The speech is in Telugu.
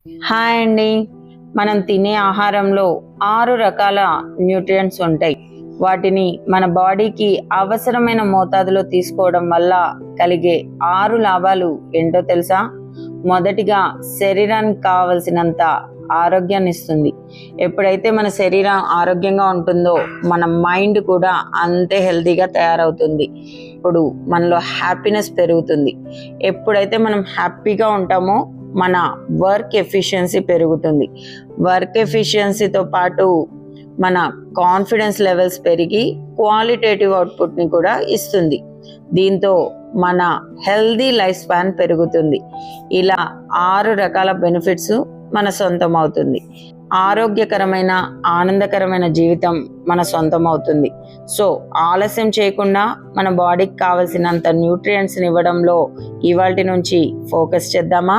హాయ్ అండి. మనం తినే ఆహారంలో 6 రకాల న్యూట్రియంట్స్ ఉంటాయి. వాటిని మన బాడీకి అవసరమైన మోతాదులో తీసుకోవడం వల్ల కలిగే 6 లాభాలు ఏంటో తెలుసా? మొదటిగా, శరీరానికి కావలసినంత ఆరోగ్యాన్ని ఇస్తుంది. ఎప్పుడైతే మన శరీరం ఆరోగ్యంగా ఉంటుందో మన మైండ్ కూడా అంతే హెల్తీగా తయారవుతుంది. ఇప్పుడు మనలో హ్యాపీనెస్ పెరుగుతుంది. ఎప్పుడైతే మనం హ్యాపీగా ఉంటామో మన వర్క్ ఎఫిషియన్సీ పెరుగుతుంది. వర్క్ ఎఫిషియన్సీతో పాటు మన కాన్ఫిడెన్స్ లెవెల్స్ పెరిగి క్వాలిటేటివ్ అవుట్పుట్ని కూడా ఇస్తుంది. దీంతో మన హెల్దీ లైఫ్ స్పాన్ పెరుగుతుంది. ఇలా 6 రకాల బెనిఫిట్స్ మన సొంతం అవుతుంది. ఆరోగ్యకరమైన, ఆనందకరమైన జీవితం మన సొంతం అవుతుంది. సో ఆలస్యం చేయకుండా మన బాడీకి కావలసినంత న్యూట్రియంట్స్ని ఇవ్వడంలో ఇవాల్టి నుంచి ఫోకస్ చేద్దామా?